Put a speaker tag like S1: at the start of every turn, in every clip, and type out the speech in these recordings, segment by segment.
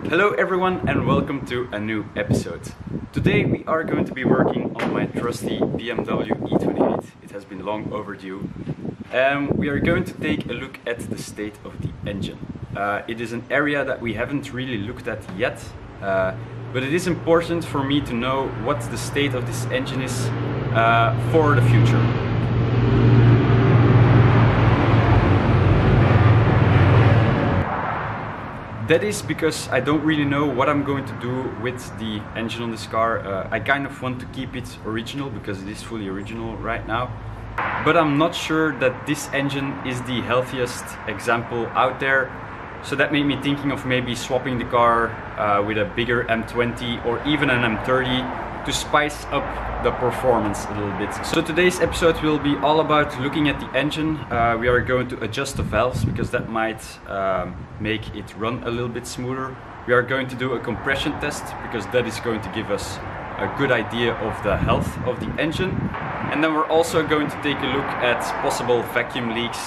S1: Hello everyone and welcome to a new episode. Today we are going to be working on my trusty BMW E28. It has been long overdue. We are going to take a look at the state of the engine. It is an area that we haven't really looked at yet, but it is important for me to know what the state of this engine is for the future. That is because I don't really know what I'm going to do with the engine on this car. I kind of want to keep it original because it is fully original right now. But I'm not sure that this engine is the healthiest example out there. So that made me thinking of maybe swapping the car with a bigger M20 or even an M30 to spice up the performance a little bit. So today's episode will be all about looking at the engine. We are going to adjust the valves because that might make it run a little bit smoother. We are going to do a compression test because that is going to give us a good idea of the health of the engine. And then we're also going to take a look at possible vacuum leaks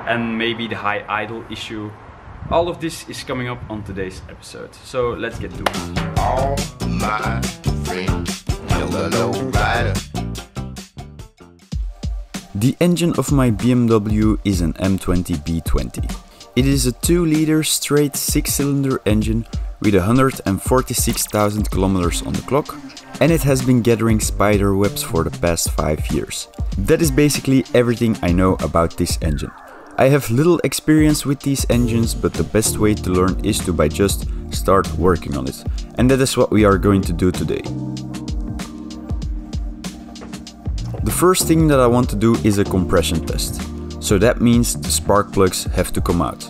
S1: and maybe the high idle issue. All of this is coming up on today's episode. So let's get to it.
S2: All my friends, yellow rider.
S3: The engine of my BMW is an M20b20. It is a 2-liter straight 6-cylinder engine with 146,000 kilometers on the clock, and it has been gathering spider webs for the past 5 years. That is basically everything I know about this engine. I have little experience with these engines, but the best way to learn is to just start working on it. And that is what we are going to do today. The first thing that I want to do is a compression test. So that means the spark plugs have to come out.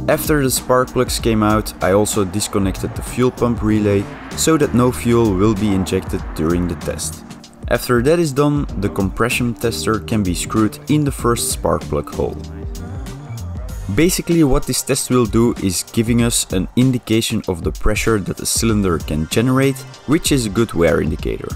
S3: After the spark plugs came out, I also disconnected the fuel pump relay so that no fuel will be injected during the test. After that is done, the compression tester can be screwed in the first spark plug hole. Basically what this test will do is giving us an indication of the pressure that the cylinder can generate, which is a good wear indicator.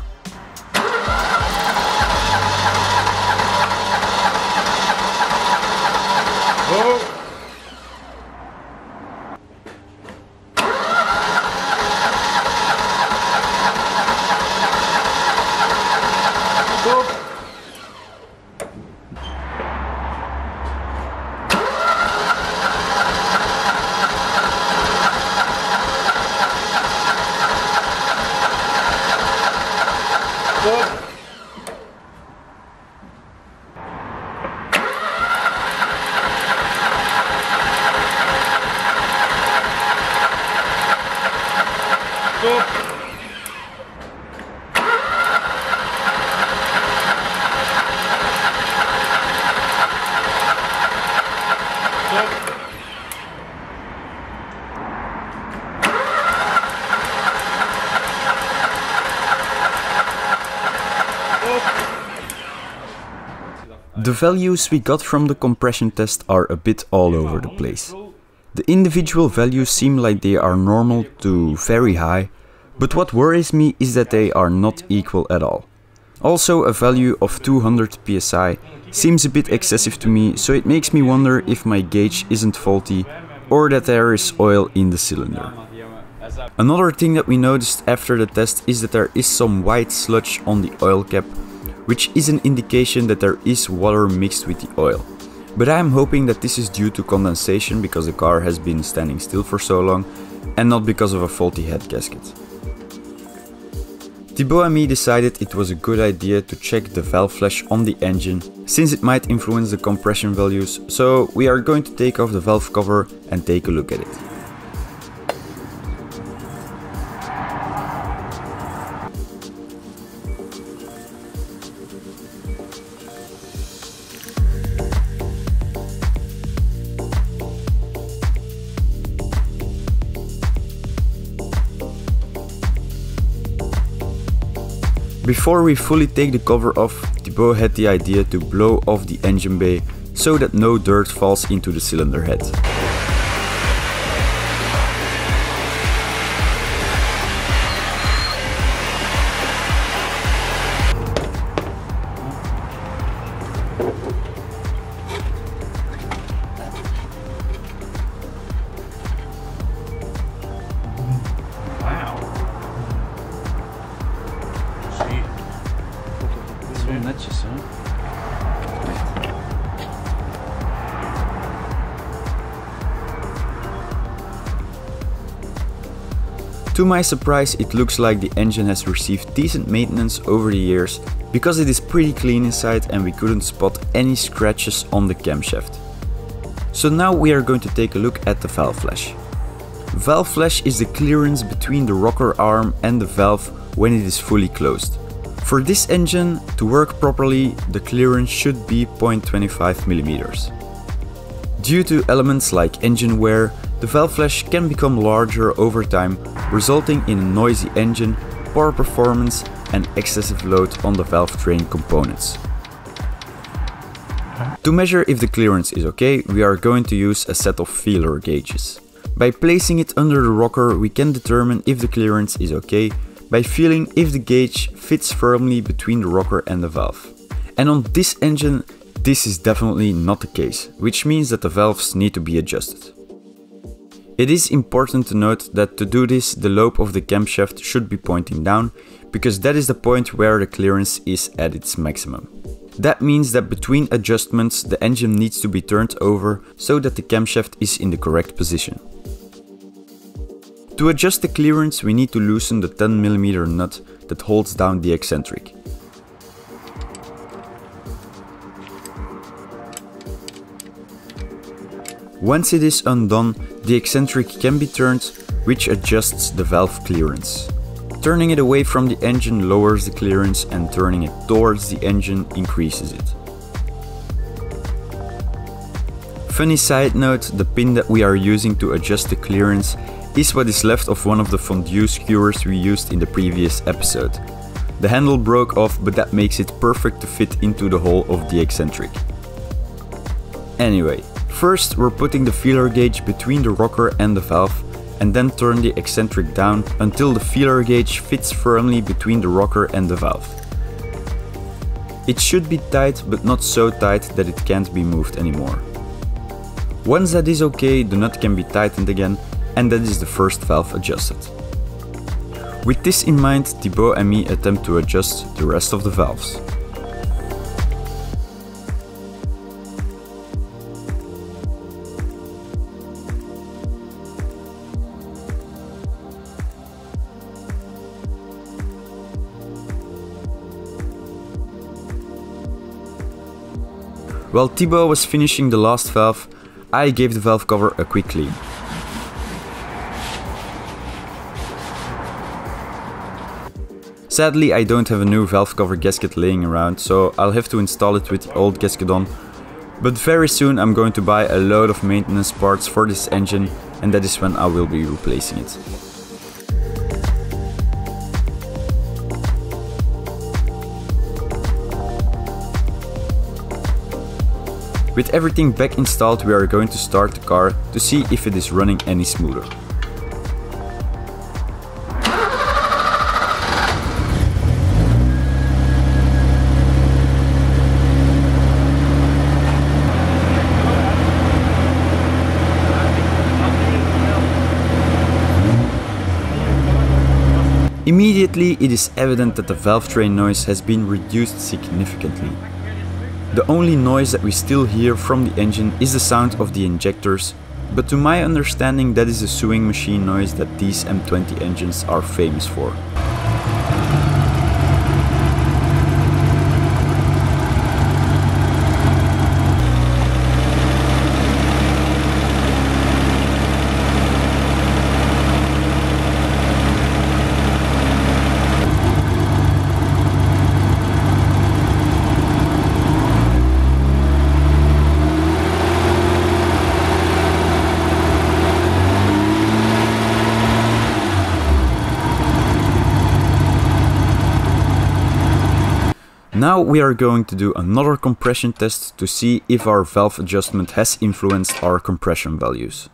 S3: The values we got from the compression test are a bit all over the place. The individual values seem like they are normal to very high, but what worries me is that they are not equal at all. Also, a value of 200 psi seems a bit excessive to me, so it makes me wonder if my gauge isn't faulty or that there is oil in the cylinder. Another thing that we noticed after the test is that there is some white sludge on the oil cap, which is an indication that there is water mixed with the oil. But I am hoping that this is due to condensation because the car has been standing still for so long and not because of a faulty head gasket. Thibaut and me decided it was a good idea to check the valve flash on the engine since it might influence the compression values, so we are going to take off the valve cover and take a look at it. Before we fully take the cover off, Thibaut had the idea to blow off the engine bay so that no dirt falls into the cylinder head.
S1: Hier netjes, hè?
S3: To my surprise, it looks like the engine has received decent maintenance over the years, because it is pretty clean inside and we couldn't spot any scratches on the camshaft. So now we are going to take a look at the valve flash. Valve flash is the clearance between the rocker arm and the valve when it is fully closed. For this engine to work properly, the clearance should be 0.25 mm. Due to elements like engine wear, the valve flash can become larger over time, resulting in a noisy engine, poor performance and excessive load on the valve train components. To measure if the clearance is okay, we are going to use a set of feeler gauges. By placing it under the rocker, we can determine if the clearance is okay by feeling if the gauge fits firmly between the rocker and the valve. And on this engine, this is definitely not the case, which means that the valves need to be adjusted. It is important to note that to do this, the lobe of the camshaft should be pointing down, because that is the point where the clearance is at its maximum. That means that between adjustments, the engine needs to be turned over so that the camshaft is in the correct position. To adjust the clearance, we need to loosen the 10 mm nut that holds down the eccentric. Once it is undone, the eccentric can be turned, which adjusts the valve clearance. Turning it away from the engine lowers the clearance and turning it towards the engine increases it. Funny side note, the pin that we are using to adjust the clearance is what is left of one of the fondue skewers we used in the previous episode. The handle broke off, but that makes it perfect to fit into the hole of the eccentric. Anyway, first we're putting the feeler gauge between the rocker and the valve, and then turn the eccentric down until the feeler gauge fits firmly between the rocker and the valve. It should be tight, but not so tight that it can't be moved anymore. Once that is okay, the nut can be tightened again, and that is the first valve adjusted. With this in mind, Thibaut and me attempt to adjust the rest of the valves. While Thibaut was finishing the last valve, I gave the valve cover a quick clean. Sadly, I don't have a new valve cover gasket laying around, so I'll have to install it with the old gasket on. But very soon I'm going to buy a load of maintenance parts for this engine, and that is when I will be replacing it. With everything back installed, we are going to start the car to see if it is running any smoother. Immediately it is evident that the valve train noise has been reduced significantly. The only noise that we still hear from the engine is the sound of the injectors, but to my understanding that is a sewing machine noise that these M20 engines are famous for. Now we are going to do another compression test to see if our valve adjustment has influenced our compression values.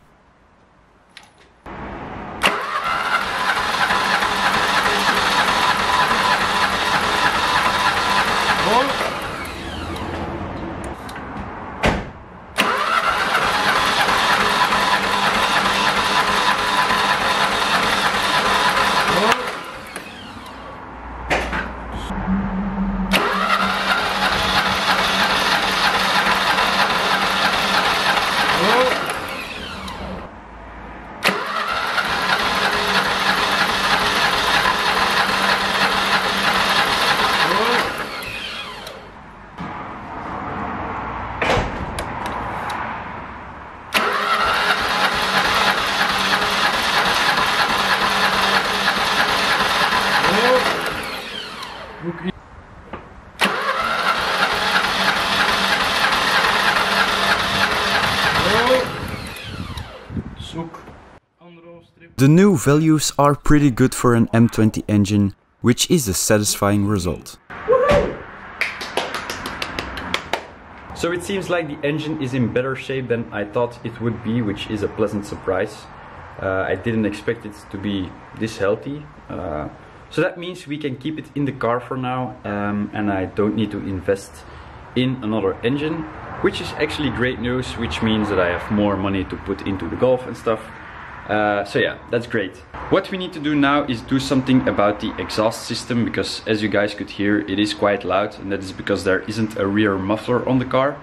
S3: The new values are pretty good for an M20 engine, which is a satisfying result.
S1: So it seems like the engine is in better shape than I thought it would be, which is a pleasant surprise. I didn't expect it to be this healthy. So that means we can keep it in the car for now, and I don't need to invest in another engine, which is actually great news, which means that I have more money to put into the Golf and stuff. So yeah, that's great. What we need to do now is do something about the exhaust system, because as you guys could hear, it is quite loud, and that is because there isn't a rear muffler on the car.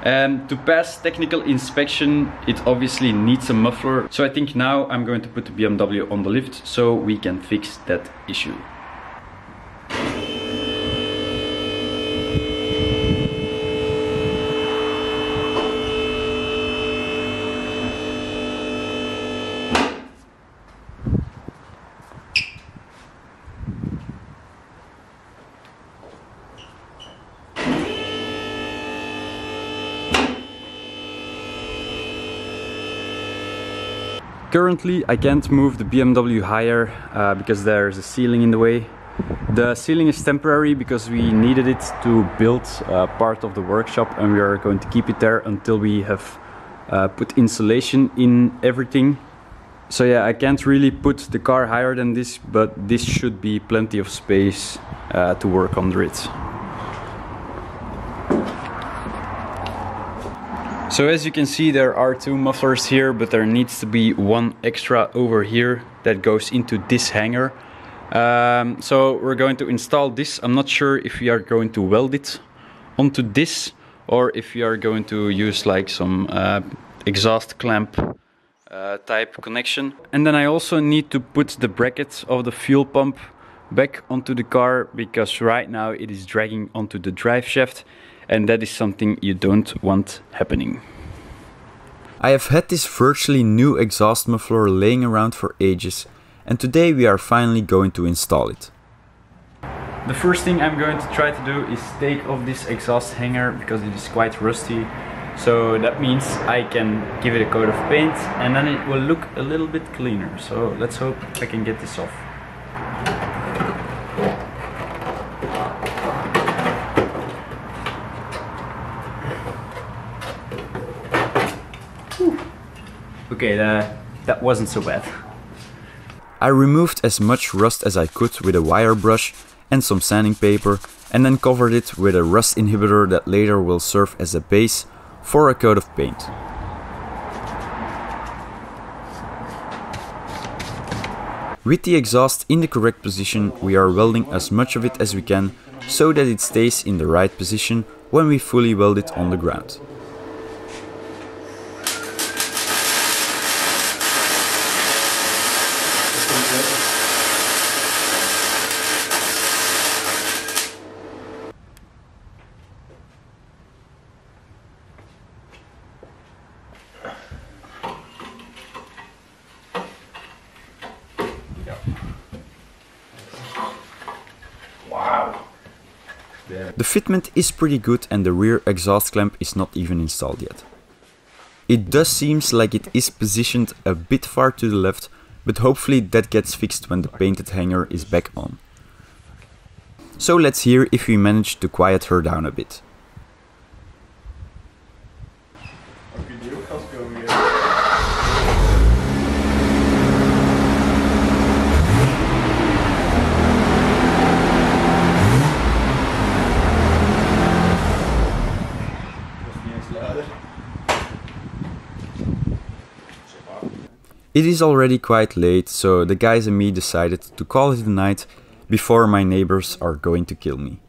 S1: To pass technical inspection, it obviously needs a muffler. So I think now I'm going to put the BMW on the lift so we can fix that issue. Currently I can't move the BMW higher because there's a ceiling in the way. The ceiling is temporary because we needed it to build part of the workshop, and we are going to keep it there until we have put insulation in everything. So yeah, I can't really put the car higher than this, but this should be plenty of space to work under it. So as you can see, there are two mufflers here, but there needs to be one extra over here that goes into this hanger. So we're going to install this. I'm not sure if we are going to weld it onto this, or if we are going to use like some exhaust clamp type connection. And then I also need to put the bracket of the fuel pump back onto the car, because right now it is dragging onto the drive shaft, and that is something you don't want happening.
S3: I have had this virtually new exhaust muffler laying around for ages, and today we are finally going to install it.
S1: The first thing I'm going to try to do is take off this exhaust hanger, because it is quite rusty. So that means I can give it a coat of paint, and then it will look a little bit cleaner. So let's hope I can get this off. Okay, that wasn't so bad.
S3: I removed as much rust as I could with a wire brush and some sanding paper, and then covered it with a rust inhibitor that later will serve as a base for a coat of paint. With the exhaust in the correct position, we are welding as much of it as we can so that it stays in the right position when we fully weld it on the ground. The fitment is pretty good, and the rear exhaust clamp is not even installed yet. It does seem like it is positioned a bit far to the left, but hopefully that gets fixed when the painted hanger is back on. So let's hear if we manage to quiet her down a bit. It is already quite late, so the guys and me decided to call it a night before my neighbors are going to kill me.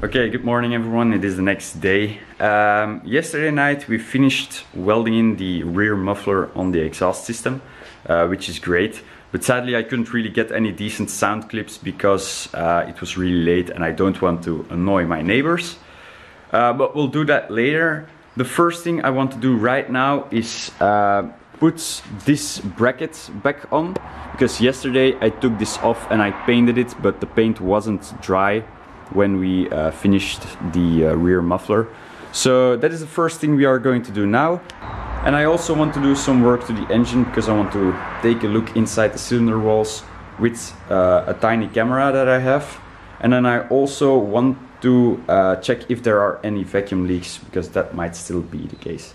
S1: Okay, good morning everyone, it is the next day. Yesterday night we finished welding in the rear muffler on the exhaust system, which is great. But sadly I couldn't really get any decent sound clips because it was really late and I don't want to annoy my neighbors. But we'll do that later. The first thing I want to do right now is put this bracket back on, because yesterday I took this off and I painted it, but the paint wasn't dry when we finished the rear muffler. So that is the first thing we are going to do now. And I also want to do some work to the engine, because I want to take a look inside the cylinder walls with a tiny camera that I have. And then I also want to check if there are any vacuum leaks, because that might still be the case.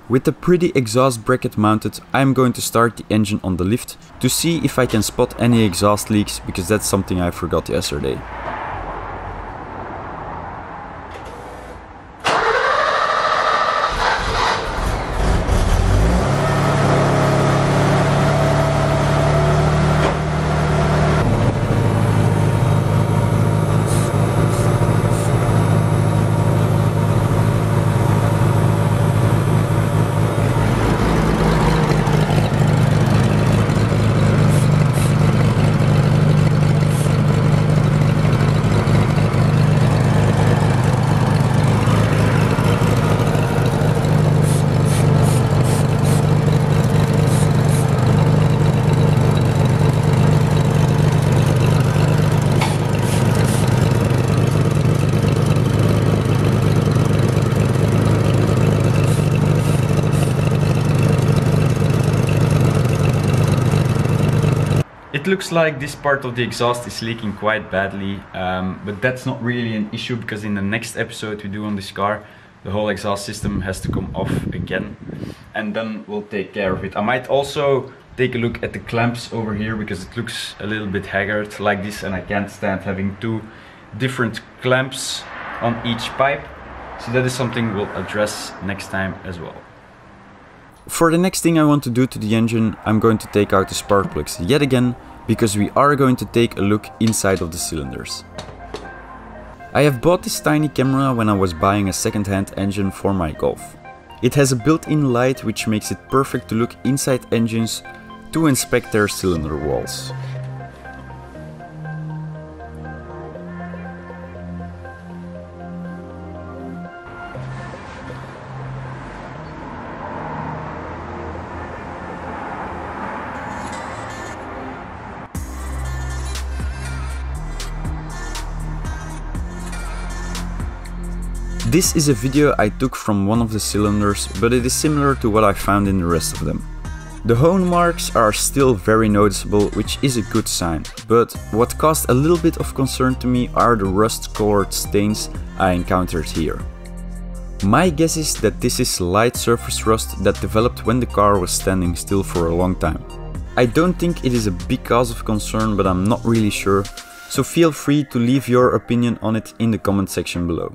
S3: With the pretty exhaust bracket mounted, I am going to start the engine on the lift to see if I can spot any exhaust leaks, because that's something I forgot yesterday.
S1: It looks like this part of the exhaust is leaking quite badly, but that's not really an issue, because in the next episode we do on this car, the whole exhaust system has to come off again, and then we'll take care of it. I might also take a look at the clamps over here, because it looks a little bit haggard like this, and I can't stand having two different clamps on each pipe. So that is something we'll address next time as well.
S3: For the next thing I want to do to the engine, I'm going to take out the spark plugs yet again, because we are going to take a look inside of the cylinders. I have bought this tiny camera when I was buying a second-hand engine for my Golf. It has a built-in light which makes it perfect to look inside engines to inspect their cylinder walls. This is a video I took from one of the cylinders, but it is similar to what I found in the rest of them. The hone marks are still very noticeable, which is a good sign, but what caused a little bit of concern to me are the rust-colored stains I encountered here. My guess is that this is light surface rust that developed when the car was standing still for a long time. I don't think it is a big cause of concern, but I'm not really sure, so feel free to leave your opinion on it in the comment section below.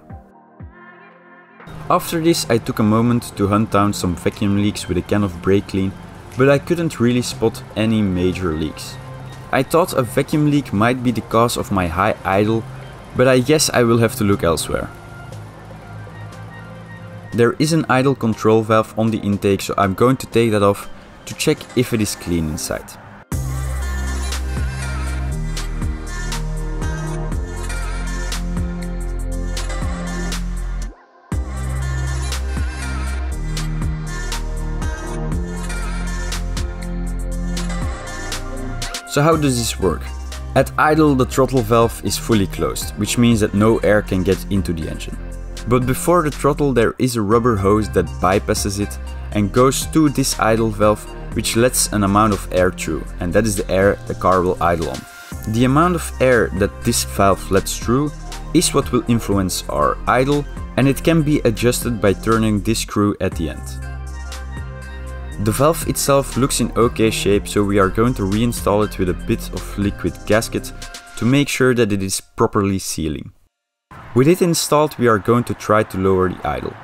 S3: After this, I took a moment to hunt down some vacuum leaks with a can of brake clean, but I couldn't really spot any major leaks. I thought a vacuum leak might be the cause of my high idle, but I guess I will have to look elsewhere. There is an idle control valve on the intake, so I'm going to take that off to check if it is clean inside. So how does this work? At idle, the throttle valve is fully closed, which means that no air can get into the engine. But before the throttle there is a rubber hose that bypasses it and goes to this idle valve, which lets an amount of air through, and that is the air the car will idle on. The amount of air that this valve lets through is what will influence our idle, and it can be adjusted by turning this screw at the end. The valve itself looks in okay shape, so we are going to reinstall it with a bit of liquid gasket to make sure that it is properly sealing. With it installed, we are going to try to lower the idle.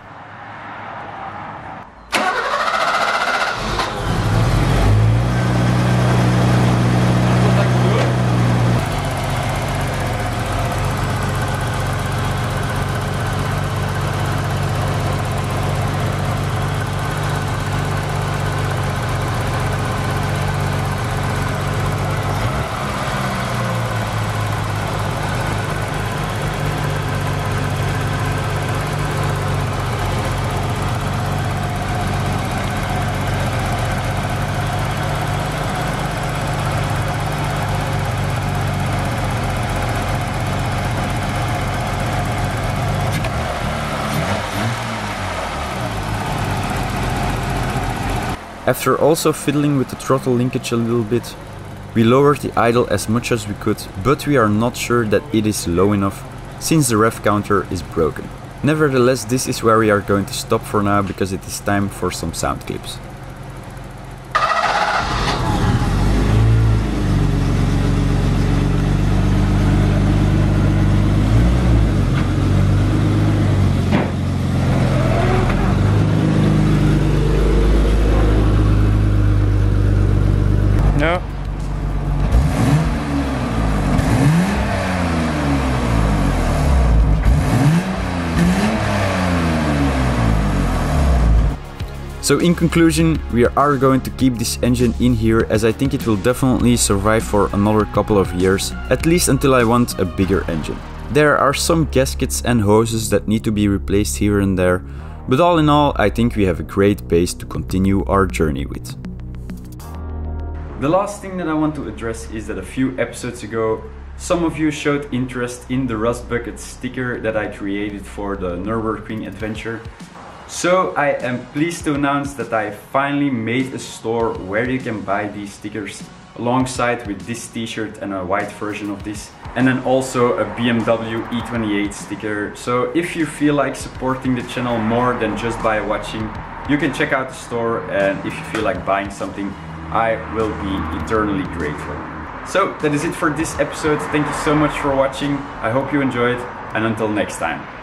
S3: After also fiddling with the throttle linkage a little bit, we lowered the idle as much as we could, but we are not sure that it is low enough since the rev counter is broken. Nevertheless, this is where we are going to stop for now because it is time for some sound clips.
S4: No.
S3: So in conclusion, we are going to keep this engine in here as I think it will definitely survive for another couple of years, at least until I want a bigger engine. There are some gaskets and hoses that need to be replaced here and there, but all in all I think we have a great base to continue our journey with.
S1: The last thing that I want to address is that a few episodes ago, some of you showed interest in the Rust Bucket sticker that I created for the Nürburgring adventure. So I am pleased to announce that I finally made a store where you can buy these stickers alongside with this t-shirt and a white version of this, and then also a BMW E28 sticker. So if you feel like supporting the channel more than just by watching, you can check out the store, and if you feel like buying something, I will be eternally grateful. So that is it for this episode. Thank you so much for watching. I hope you enjoyed, and until next time.